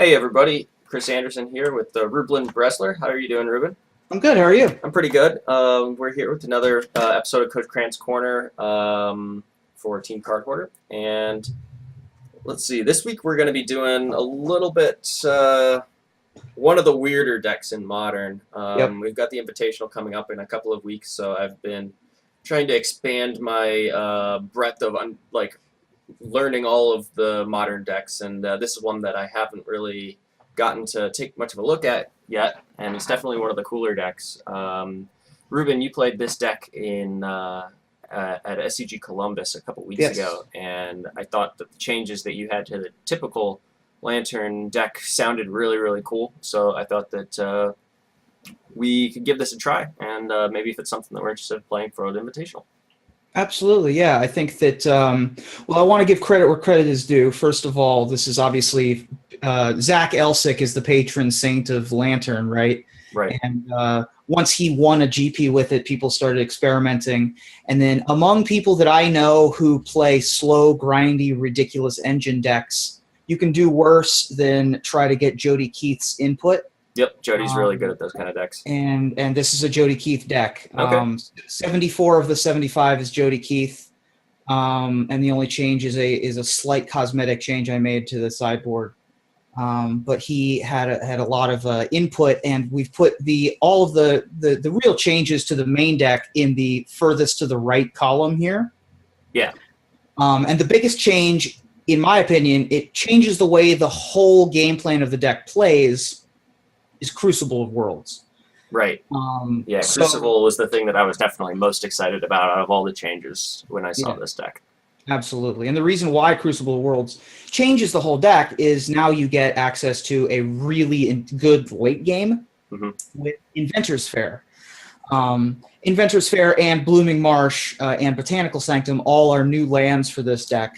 Hey everybody, Chris Anderson here with Reuben Bresler. How are you doing, Reuben? I'm good. How are you? I'm pretty good. We're here with another episode of Coach Cran's Corner for Team Cardhoarder. And let's see, this week we're going to be doing a little bit, one of the weirder decks in Modern. Yep. We've got the Invitational coming up in a couple of weeks, so I've been trying to expand my breadth of learning all of the Modern decks, and this is one that I haven't really gotten to take much of a look at yet, and it's definitely one of the cooler decks. Reuben, you played this deck in at SCG Columbus a couple weeks ago, and I thought that the changes that you had to the typical Lantern deck sounded really, really cool, so I thought that we could give this a try, and maybe if it's something that we're interested in playing for the Invitational. Absolutely, yeah. I think that, well, I want to give credit where credit is due. First of all, this is obviously, Zach Elsick is the patron saint of Lantern, right? Right. And once he won a GP with it, people started experimenting. And then among people that I know who play slow, grindy, ridiculous engine decks, you can do worse than try to get Jody Keith's input. Yep, Jody's really good at those kind of decks. And this is a Jody Keith deck. Okay. 74 of the 75 is Jody Keith, and the only change is a slight cosmetic change I made to the sideboard. But he had a lot of input, and we've put all of the real changes to the main deck in the furthest to the right column here. Yeah. And the biggest change, in my opinion, it changes the way the whole game plan of the deck plays. Is Crucible of Worlds. Right. Yeah, Crucible was the thing that I was definitely most excited about out of all the changes when I saw this deck. Absolutely. And the reason why Crucible of Worlds changes the whole deck is now you get access to a really good late game with Inventor's Fair. Inventor's Fair and Blooming Marsh and Botanical Sanctum all are new lands for this deck.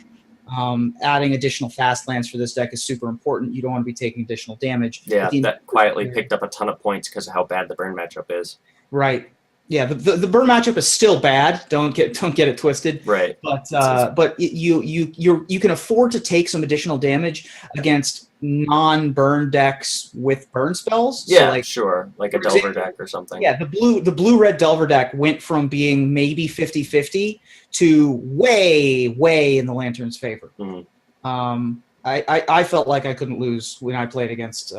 Adding additional fast lands for this deck is super important. You don't want to be taking additional damage. Yeah, that quietly picked up a ton of points because of how bad the burn matchup is. Right. Yeah, the burn matchup is still bad. Don't get it twisted. Right. But you can afford to take some additional damage against non-burn decks with burn spells. Yeah, so sure, like a Delver deck or something. Yeah, the blue-red Delver deck went from being maybe 50-50 to way in the Lantern's favor. I felt like I couldn't lose when I played against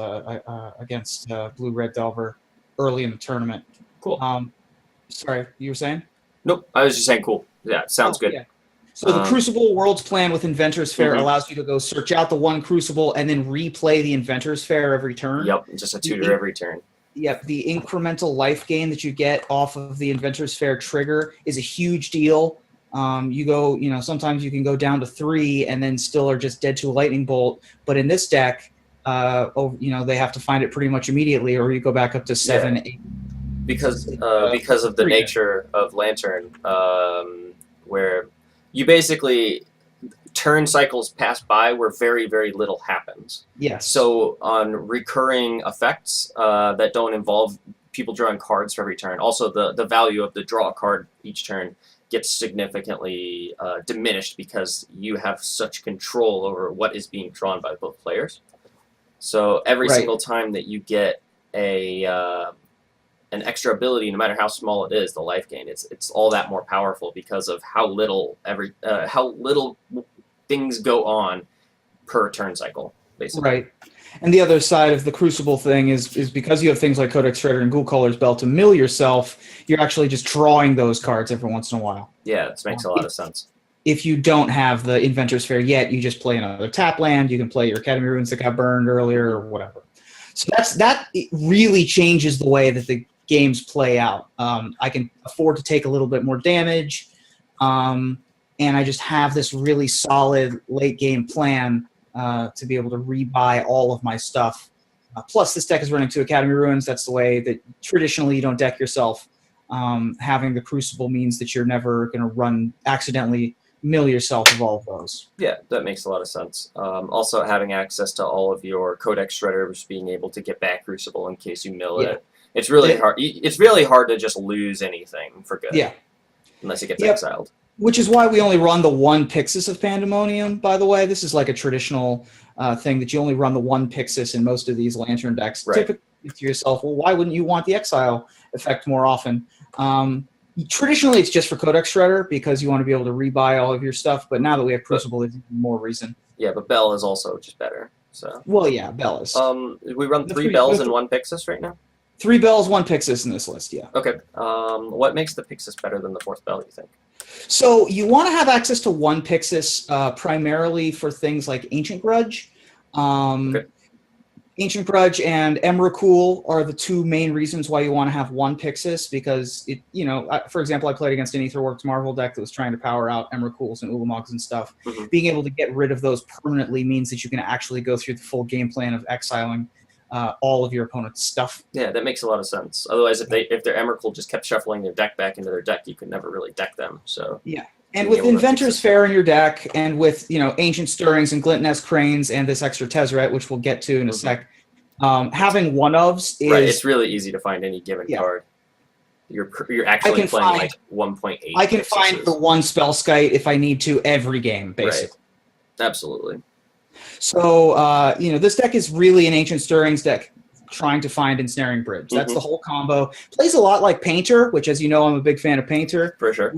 blue-red Delver early in the tournament. Cool. Sorry, you were saying? Nope, I was just saying cool. Yeah, sounds good. Yeah. So the Crucible Worlds plan with Inventor's Fair allows you to go search out the one Crucible and then replay the Inventor's Fair every turn. Yep, just a tutor every turn. Yep, the incremental life gain that you get off of the Inventor's Fair trigger is a huge deal. Sometimes you can go down to 3 and then still are just dead to a lightning bolt. But in this deck, they have to find it pretty much immediately, or you go back up to 7, 8. Because of the nature of Lantern, where you basically turn cycles pass by where very, very little happens. Yes. So on recurring effects that don't involve people drawing cards for every turn, also the value of the draw a card each turn gets significantly diminished because you have such control over what is being drawn by both players. So every single time that you get an extra ability, no matter how small it is, the life gain, it's all that more powerful because of how little things go on per turn cycle, basically. Right. And the other side of the Crucible thing is because you have things like Codex Shredder and Ghoul Caller's Bell to mill yourself, you're actually just drawing those cards every once in a while. Yeah, this makes a lot of sense. If you don't have the Inventor's Fair yet, you just play another tap land. You can play your Academy Ruins that got burned earlier or whatever. So that really changes the way that the games play out. I can afford to take a little bit more damage, and I just have this really solid late game plan to be able to rebuy all of my stuff. Plus, this deck is running 2 Academy Ruins. That's the way that traditionally you don't deck yourself. Having the Crucible means that you're never going to accidentally mill yourself of all of those. Yeah, that makes a lot of sense. Also, having access to all of your Codex Shredders, being able to get back Crucible in case you mill it. It's really hard. It's really hard to just lose anything for good. Yeah. Unless it gets exiled. Which is why we only run the one Pixis of Pandemonium, by the way. This is like a traditional thing that you only run the one Pixis in most of these Lantern decks. Right. Typically, you think to yourself, well, why wouldn't you want the Exile effect more often? Traditionally, it's just for Codex Shredder because you want to be able to rebuy all of your stuff. But now that we have Crucible, there's even more reason. Yeah, but Bell is also just better. So. Well, yeah, Bell is. We run three Bells and one Pixis right now? 3 Bells, 1 Pixis in this list, yeah. Okay. What makes the Pixis better than the 4th Bell, you think? So you want to have access to 1 Pixis primarily for things like Ancient Grudge. Okay. Ancient Grudge and Emrakul are the 2 main reasons why you want to have 1 Pixis because, for example, I played against an Aetherworks Marvel deck that was trying to power out Emrakuls and Ulamogs and stuff. Mm-hmm. Being able to get rid of those permanently means that you can actually go through the full game plan of exiling all of your opponent's stuff. Yeah, that makes a lot of sense. Otherwise, if their Emrakul just kept shuffling their deck back into their deck, you could never really deck them. So yeah. And with Inventor's Fair in your deck, and with Ancient Stirrings and Glint-Nest Cranes and this extra Tezzeret, which we'll get to in a sec, having one-ofs is... Right, it's really easy to find any given card. You're actually playing like 1.8. I can find the 1 Spellskite if I need to every game, basically. Right. Absolutely. So, this deck is really an Ancient Stirrings deck trying to find Ensnaring Bridge. That's the whole combo. Plays a lot like Painter, which, as you know, I'm a big fan of Painter. For sure.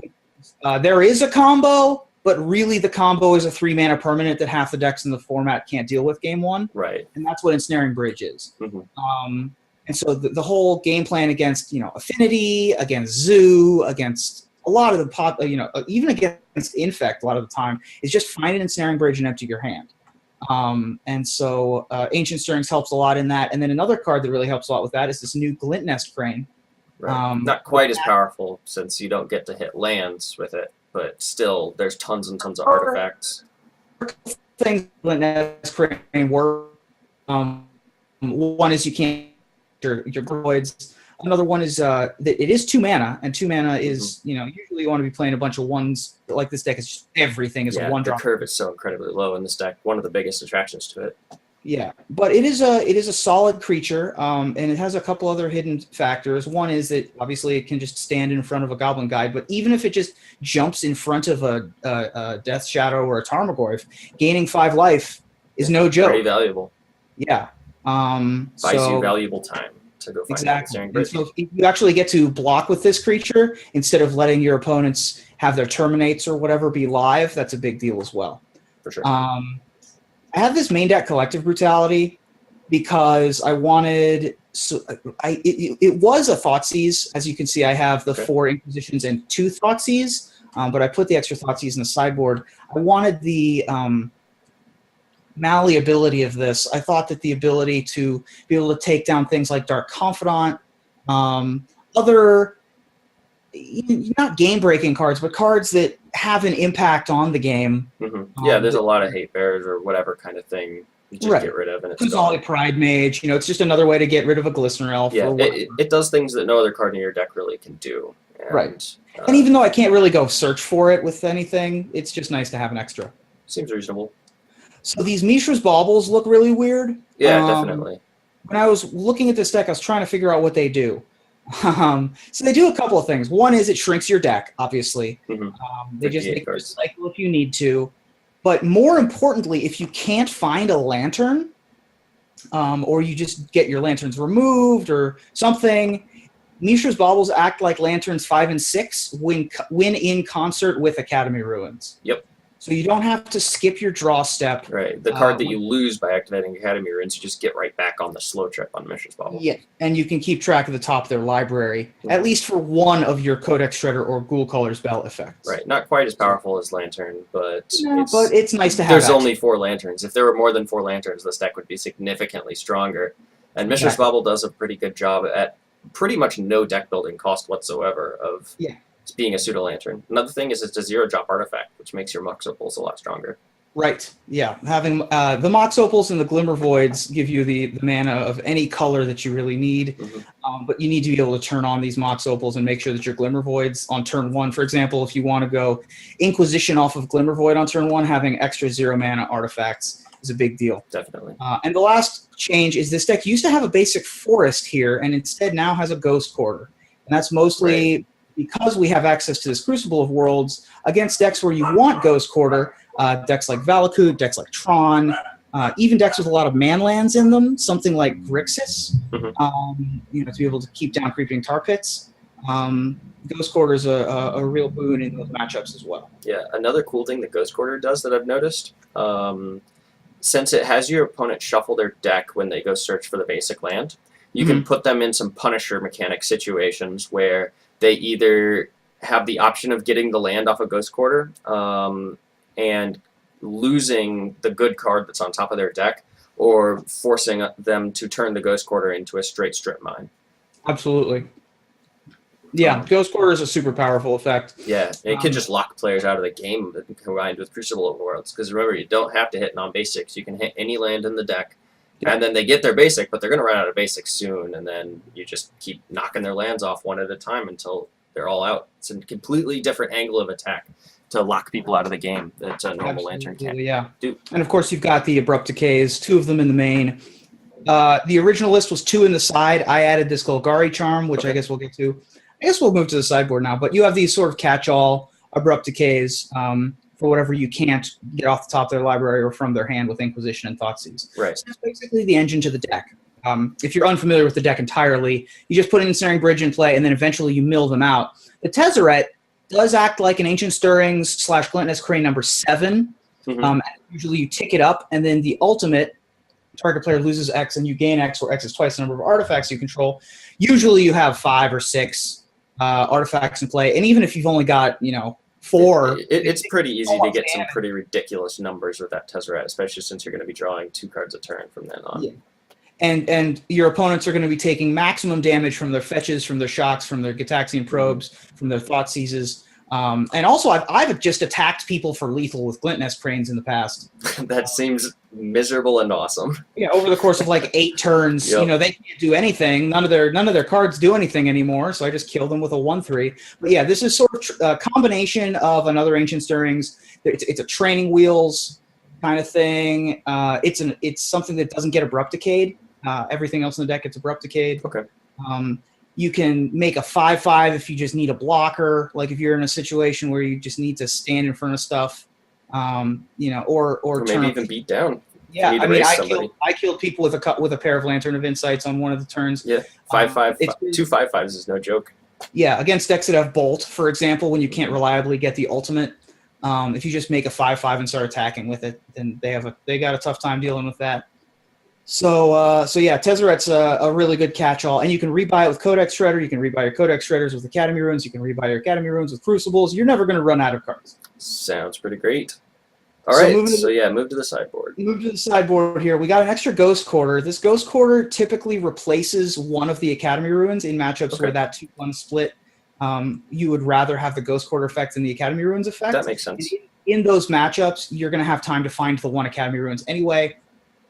There is a combo, but really the combo is a 3-mana permanent that half the decks in the format can't deal with game 1. Right. And that's what Ensnaring Bridge is. Mm-hmm. And so the whole game plan against, Affinity, against Zoo, against a lot of the even against Infect a lot of the time, is just find an Ensnaring Bridge and empty your hand. And so Ancient Stirrings helps a lot in that. And then another card that really helps a lot with that is this new Glint-Nest Crane. Right. Not quite as powerful since you don't get to hit lands with it, but still there's tons and tons of artifacts. Things Glint-Nest Crane work. One is you can't your voids. Another one is that it is 2 mana, and 2 mana is usually you want to be playing a bunch of ones. But like this deck is just everything is a 1-drop. The curve is so incredibly low in this deck. One of the biggest attractions to it. Yeah, but it is a solid creature, and it has a couple other hidden factors. One is that obviously it can just stand in front of a Goblin Guide, but even if it just jumps in front of a Death Shadow or a Tarmogoyf, gaining 5 life is no joke. Pretty valuable. Yeah. Buys you valuable time to go find exactly. And so if you actually get to block with this creature instead of letting your opponents have their Terminates or whatever be live, that's a big deal as well. For sure. I have this main deck Collective Brutality because I wanted. It was a Thoughtseizes. As you can see, I have the 4 Inquisitions and 2 Thoughtseizes, but I put the extra Thoughtseizes in the sideboard. I wanted the malleability of this. I thought that the ability to be able to take down things like Dark Confidant, other not game-breaking cards, but cards that have an impact on the game. Yeah, there's a lot of hate bears or whatever kind of thing you just get rid of, and it's all Pride Mage. It's just another way to get rid of a Glistener Elf. Yeah, it does things that no other card in your deck really can do. And, and even though I can't really go search for it with anything, it's just nice to have an extra. Seems reasonable. So these Mishra's Baubles look really weird. Yeah, definitely. When I was looking at this deck, I was trying to figure out what they do. So they do a couple of things. One is it shrinks your deck, obviously. They just make you cycle if you need to. But more importantly, if you can't find a lantern, or you just get your lanterns removed or something, Mishra's Baubles act like lanterns 5 and 6 when in concert with Academy Ruins. Yep. So you don't have to skip your draw step. Right. The card that you lose by activating Academy Ruins, you just get right back on the slow trip on Mishra's Bauble. Yeah, and you can keep track of the top of their library, at least for one of your Codex Shredder or Ghoul Color spell effects. Right. Not quite as powerful as Lantern, but it's nice to have. There's only 4 lanterns. If there were more than 4 lanterns, this deck would be significantly stronger. And Mishra's Bauble does a pretty good job at pretty much no deck building cost whatsoever of being a pseudo lantern. Another thing is it's a 0-drop artifact, which makes your Mox Opals a lot stronger. Right. Yeah. Having the Mox Opals and the Glimmer Voids give you the mana of any color that you really need, but you need to be able to turn on these Mox Opals and make sure that your Glimmer Voids on turn 1, for example, if you want to go Inquisition off of Glimmer Void on turn 1, having extra 0 mana artifacts is a big deal. Definitely. And the last change is this deck used to have a basic forest here, and instead now has a Ghost Quarter, and that's mostly because we have access to this Crucible of Worlds, against decks where you want Ghost Quarter, decks like Valakut, decks like Chran, even decks with a lot of manlands in them, something like Grixis, to be able to keep down creeping tar pits. Ghost Quarter is a real boon in those matchups as well. Yeah, another cool thing that Ghost Quarter does that I've noticed, since it has your opponent shuffle their deck when they go search for the basic land, you can put them in some Punisher mechanic situations where they either have the option of getting the land off of Ghost Quarter and losing the good card that's on top of their deck, or forcing them to turn the Ghost Quarter into a straight strip mine. Absolutely. Yeah, Ghost Quarter is a super powerful effect. Yeah, and it can just lock players out of the game combined with Crucible of Worlds. Because remember, you don't have to hit non-basics. You can hit any land in the deck, and then they get their basic, but they're going to run out of basics soon, and then you just keep knocking their lands off one at a time until they're all out. It's a completely different angle of attack to lock people out of the game that a normal Lantern can't do. And of course, you've got the Abrupt Decays, 2 of them in the main. The original list was 2 in the side. I added this Golgari Charm, which I guess we'll get to. I guess we'll move to the sideboard now, but you have these sort of catch-all Abrupt Decays for whatever you can't get off the top of their library or from their hand with Inquisition and Thoughtseize. Right. So that's basically the engine to the deck. If you're unfamiliar with the deck entirely, you just put an Ensnaring Bridge in play, and then eventually you mill them out. The Tezzeret does act like an Ancient Stirrings / Glintless Crane number 7. Usually you tick it up, and then the ultimate, target player loses X, and you gain X, where X is twice the number of artifacts you control. Usually you have 5 or 6 artifacts in play, and even if you've only got 4, it's pretty easy to get some pretty ridiculous numbers with that Tezzeret, especially since you're going to be drawing 2 cards a turn from then on. Yeah. And your opponents are going to be taking maximum damage from their fetches, from their shocks, from their Gitaxian probes, from their Thoughtseizes. And also, I've just attacked people for lethal with Glintless Cranes in the past. That seems miserable and awesome. Yeah, over the course of like 8 turns, they can't do anything. None of their cards do anything anymore, so I just kill them with a 1/3. But yeah, this is sort of a combination of another Ancient Stirrings. It's a Training Wheels kind of thing. It's something that doesn't get Abrupt Decayed. Everything else in the deck gets Abrupt Decayed. Okay. You can make a 5/5 if you just need a blocker, like if you're in a situation where you just need to stand in front of stuff, or maybe even beat down. Yeah, I mean, I killed people with a pair of Lantern of Insights on one of the turns. Yeah, 5/5, 2 5/5s is no joke. Yeah, against decks that have Bolt, for example, when you can't reliably get the ultimate, if you just make a 5/5 and start attacking with it, then they got a tough time dealing with that. So yeah, Tezzeret's a really good catch-all, and you can rebuy it with Codex Shredder. You can rebuy your Codex Shredders with Academy Runes. You can rebuy your Academy Runes with Crucibles. You're never going to run out of cards. Sounds pretty great. All right, move to the sideboard. Move to the sideboard here. We got an extra Ghost Quarter. This Ghost Quarter typically replaces one of the Academy Runes in matchups where that 2/1 split. You would rather have the Ghost Quarter effect than the Academy Runes effect. That makes sense. In those matchups, you're going to have time to find the one Academy Runes anyway.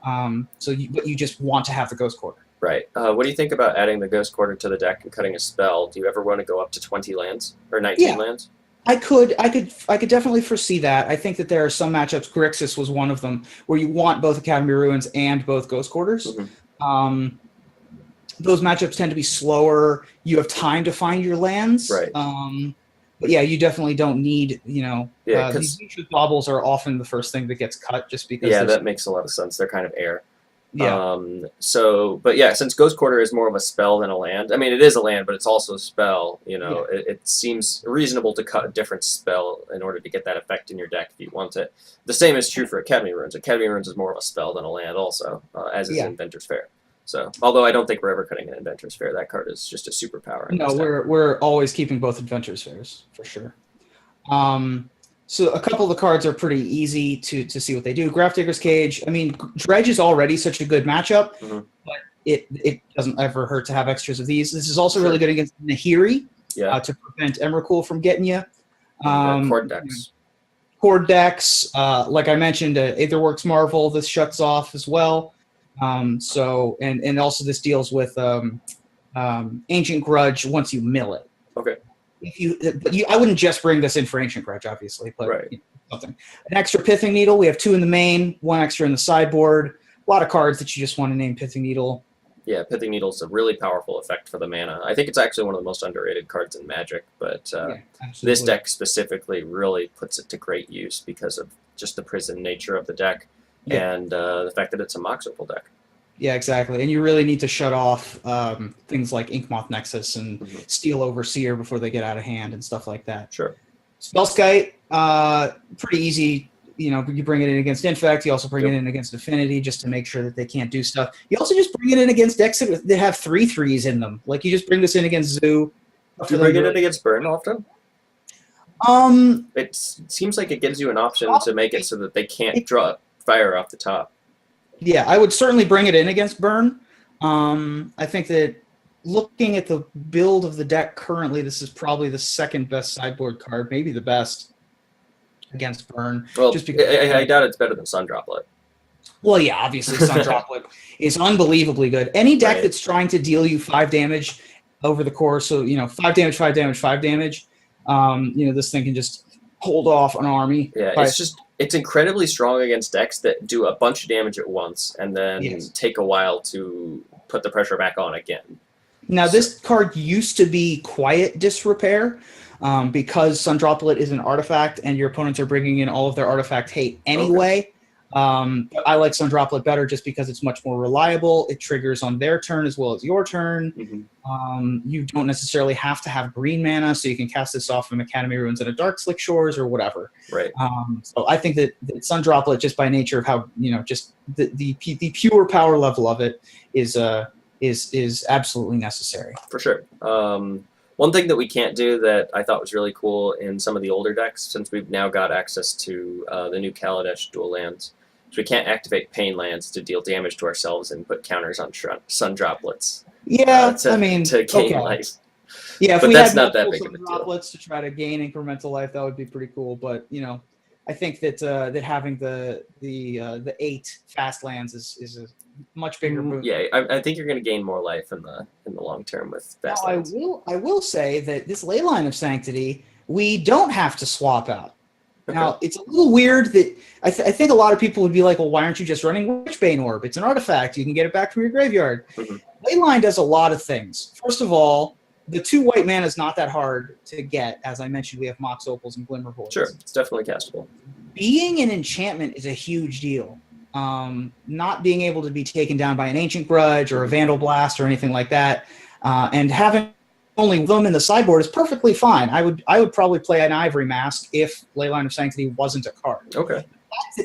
But you just want to have the Ghost Quarter. Right. What do you think about adding the Ghost Quarter to the deck and cutting a spell? Do you ever want to go up to 20 lands or 19 lands? I could definitely foresee that. I think that there are some matchups. Grixis was one of them where you want both Academy Ruins and both Ghost Quarters. Those matchups tend to be slower. You have time to find your lands. Right. But yeah, you definitely don't need, these Nature's Baubles are often the first thing that gets cut just because. Yeah, that makes a lot of sense. They're kind of air. Yeah. But yeah, since Ghost Quarter is more of a spell than a land, I mean, it is a land, but it's also a spell, it seems reasonable to cut a different spell in order to get that effect in your deck if you want it. The same is true for Academy Runes. Academy Runes is more of a spell than a land also, as is Inventor's Fair. So, although I don't think we're ever cutting an Inventor's Fair, that card is just a superpower. No, we're always keeping both Adventurers Fairs for sure. So a couple of the cards are pretty easy to see what they do. Grafdigger's Cage. I mean, Dredge is already such a good matchup, but it doesn't ever hurt to have extras of these. This is also really good against Nahiri to prevent Emrakul from getting you. Cord decks. Cord decks. Like I mentioned, Aetherworks Marvel. This shuts off as well. And also this deals with Ancient Grudge once you mill it. Okay. I wouldn't just bring this in for Ancient Grudge, obviously, but right. Something. An extra Pithing Needle. We have 2 in the main, 1 extra in the sideboard. A lot of cards that you just want to name Pithing Needle. Yeah, Pithing Needle's a really powerful effect for the mana. I think it's actually one of the most underrated cards in Magic, but Yeah, this absolutely. deck specifically really puts it to great use because of just the prison nature of the deck Yeah. and the fact that it's a Mox Opal deck. Yeah, exactly. And you really need to shut off things like Inkmoth Nexus and Mm-hmm. Steel Overseer before they get out of hand and stuff like that. Sure. Spellskite, pretty easy. You know, you bring it in against Infect. You also bring it in against Affinity just to make sure that they can't do stuff. You also just bring it in against decks that have 3/3s in them. Like you just bring this in against Zoo. Do you bring it in against Burn often? It seems like it gives you an option to make it so that they can't draw fire off the top. Yeah, I would certainly bring it in against Burn. I think that looking at the build of the deck currently, this is probably the second best sideboard card, maybe the best against Burn. Well, just because I doubt it's better than Sun Droplet. Well, yeah, obviously Sun Droplet is unbelievably good. Any deck that's trying to deal you 5 damage over the course, so 5 damage, 5 damage, 5 damage, this thing can just hold off an army. Yeah, it's incredibly strong against decks that do a bunch of damage at once and then take a while to put the pressure back on again. Now, this card used to be Quiet Disrepair because Sun Droplet is an artifact and your opponents are bringing in all of their artifact hate anyway. Okay. But I like Sun Droplet better just because it's much more reliable. It triggers on their turn as well as your turn. Mm-hmm. You don't necessarily have to have green mana, so you can cast this off from Academy Ruins and a Dark Slick Shores or whatever. Right. So I think that Sun Droplet, just by nature of how just the pure power level of it is absolutely necessary. For sure. One thing that we can't do that I thought was really cool in some of the older decks, since we've now got access to the new Kaladesh dual lands, is we can't activate Pain lands to deal damage to ourselves and put counters on Sun Droplets. Yeah, to gain life. Yeah, if but we that's had not that big of a deal. Droplets to try to gain incremental life, that would be pretty cool. But I think that having the 8 fast lands is a much bigger boon. Yeah, I think you're going to gain more life in the long term with fast lands. I will say that this Leyline of Sanctity we don't have to swap out. Okay. Now it's a little weird that I think a lot of people would be like, well, why aren't you just running Witchbane Orb? It's an artifact. You can get it back from your graveyard. Mm-hmm. Leyline does a lot of things. First of all, the 2 white mana is not that hard to get. As I mentioned, we have Mox Opals and Glimmer Voids. Sure, it's definitely castable. Being an enchantment is a huge deal. Not being able to be taken down by an Ancient Grudge or a Vandal Blast or anything like that, and having only them in the sideboard is perfectly fine. I would probably play an Ivory Mask if Leyline of Sanctity wasn't a card. Okay.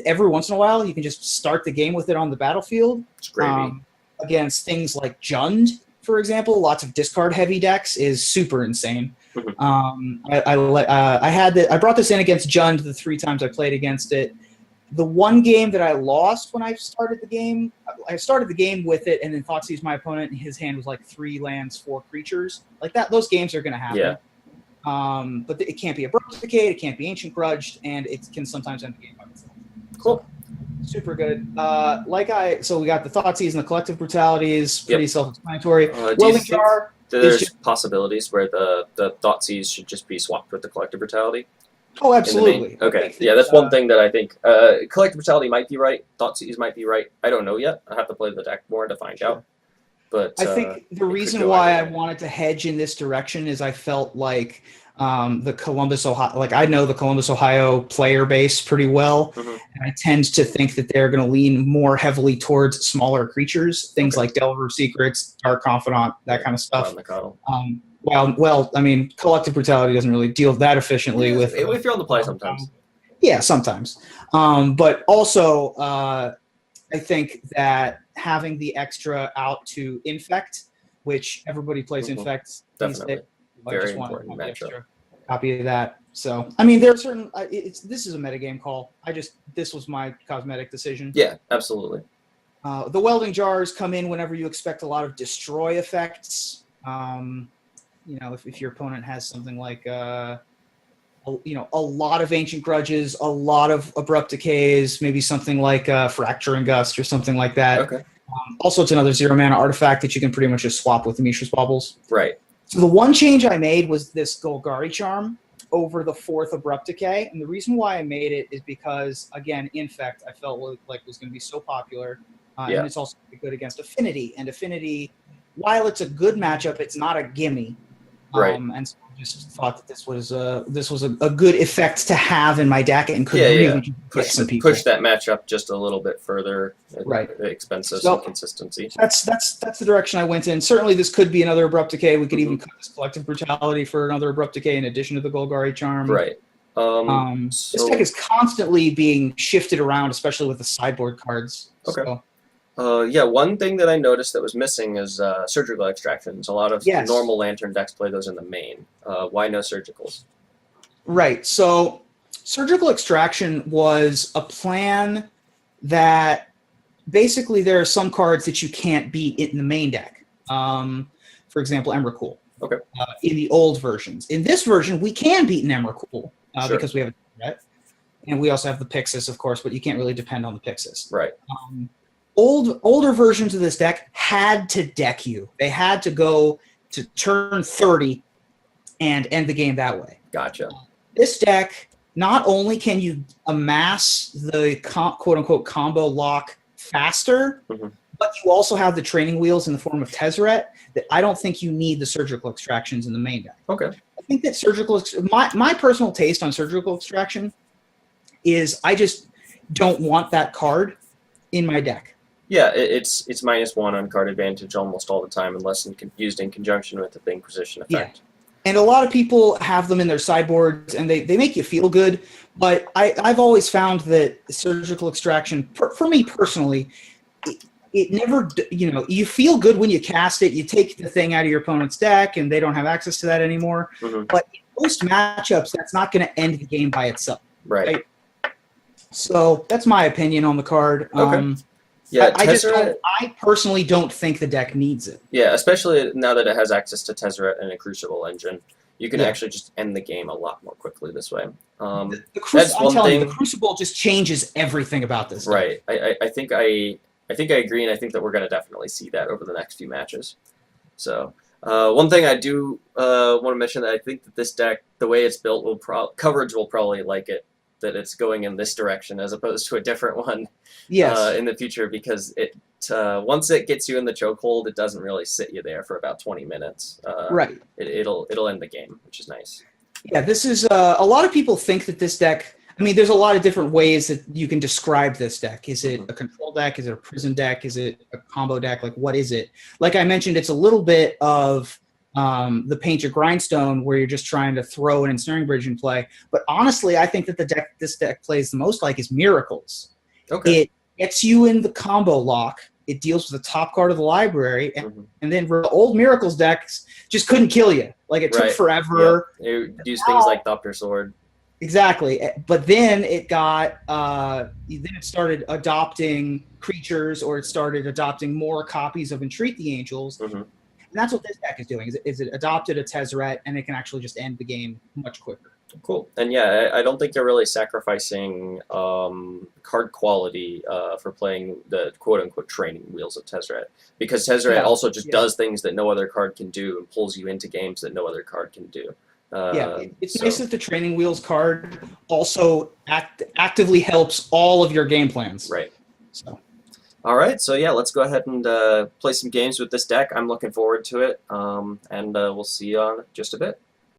Every once in a while, you can just start the game with it on the battlefield. It's gravy. Against things like Jund, for example, lots of discard-heavy decks is super insane. I brought this in against Jund the 3 times I played against it. The one game that I lost when I started the game with it, and then Thoughtseize my opponent, and his hand was like 3 lands, 4 creatures. Like that, those games are going to happen. Yeah. But it can't be Abrupt Decay, it can't be Ancient Grudged, and it can sometimes end the game by itself. Cool. So, super good. So we got the Thoughtseize and the Collective Brutalities, pretty self-explanatory. Welding Jar. There's possibilities where the Thoughtseize should just be swapped with the Collective Brutality. Oh, absolutely. Okay, yeah, that's one thing that I think. Collective Brutality might be right. Thoughtseize might be right. I don't know yet. I have to play the deck more to find out. But I think the reason why I wanted to hedge in this direction is I felt like the Columbus, Ohio, like I know the Columbus, Ohio player base pretty well. Mm-hmm. And I tend to think that they're going to lean more heavily towards smaller creatures, things like Delver of Secrets, Dark Confidant, that kind of stuff. Well, I mean, Collective Brutality doesn't really deal that efficiently with. If you're on the play sometimes. Yeah, sometimes. But also, I think that having the extra out to Infect, which everybody plays Infect. Definitely. Very important matchup. Copy of that. So, I mean, there are certain. This is a metagame call. This was my cosmetic decision. Yeah, absolutely. The Welding Jars come in whenever you expect a lot of destroy effects. If your opponent has something like a lot of Ancient Grudges, a lot of Abrupt Decays, maybe something like Fracturing Gust or something like that. Okay. Also, it's another 0 mana artifact that you can pretty much just swap with the Mishra's Baubles. Right. So the one change I made was this Golgari Charm over the 4th Abrupt Decay. And the reason why I made it is because, again, Infect I felt like was going to be so popular. and it's also good against Affinity. And Affinity, while it's a good matchup, it's not a gimme. Right. And so I just thought that this was a good effect to have in my deck and could really get some people. Push that matchup just a little bit further. Right. Expenses and consistency. That's the direction I went in. Certainly, this could be another Abrupt Decay. We could even cut this Collective Brutality for another Abrupt Decay in addition to the Golgari Charm. Right. This deck is constantly being shifted around, especially with the sideboard cards. Okay. So, one thing that I noticed that was missing is surgical extractions. A lot of normal Lantern decks play those in the main. Why no surgicals? Right. So surgical extraction was a plan that basically there are some cards that you can't beat in the main deck. For example, Emrakul. Okay. In the old versions. In this version, we can beat an Emrakul because we have a threat. And we also have the Pixis, of course, but you can't really depend on the Pixis. Right. Older versions of this deck had to deck you. They had to go to turn 30 and end the game that way. Gotcha. This deck, not only can you amass the quote-unquote combo lock faster, but you also have the training wheels in the form of Tezzeret that I don't think you need the surgical extractions in the main deck. Okay. I think that my personal taste on surgical extraction is I just don't want that card in my deck. Yeah, it's -1 on card advantage almost all the time, unless used in conjunction with the Inquisition effect. Yeah. And a lot of people have them in their sideboards, and they make you feel good. But I've always found that surgical extraction, for me personally, it never, you feel good when you cast it. You take the thing out of your opponent's deck, and they don't have access to that anymore. But in most matchups, that's not going to end the game by itself. Right. So that's my opinion on the card. Okay. I personally don't think the deck needs it. Yeah, especially now that it has access to Tezzeret and a Crucible engine. You can actually just end the game a lot more quickly this way. That's one thing. The Crucible just changes everything about this deck. Right. I think I agree, and I think that we're going to definitely see that over the next few matches. So one thing I do want to mention that I think that this deck, the way it's built, coverage will probably like it, that it's going in this direction as opposed to a different one in the future, because it once it gets you in the chokehold, it doesn't really sit you there for about 20 minutes. Right. It'll end the game, which is nice. Yeah, this is a lot of people think that this deck, I mean, there's a lot of different ways that you can describe this deck. Is it a control deck? Is it a prison deck? Is it a combo deck? Like, what is it? Like I mentioned, it's a little bit of the Paint Your Grindstone, where you're just trying to throw an Ensnaring Bridge in play. But honestly, I think that this deck plays the most like is Miracles. Okay. It gets you in the combo lock. It deals with the top card of the library, and then the old Miracles decks just couldn't kill you. Like, it took forever. Yeah. They use things like Thopter Sword. Exactly. But then it got then it started adopting creatures, or it started adopting more copies of Entreat the Angels. And that's what this deck is doing. Is it adopted a Tezzeret, and it can actually just end the game much quicker. Cool. And yeah, I don't think you're really sacrificing card quality for playing the quote-unquote training wheels of Tezzeret, because Tezzeret also just does things that no other card can do and pulls you into games that no other card can do. It's nice that the training wheels card also actively helps all of your game plans. Right. So. All right, so yeah, let's go ahead and play some games with this deck. I'm looking forward to it, and we'll see you on just a bit.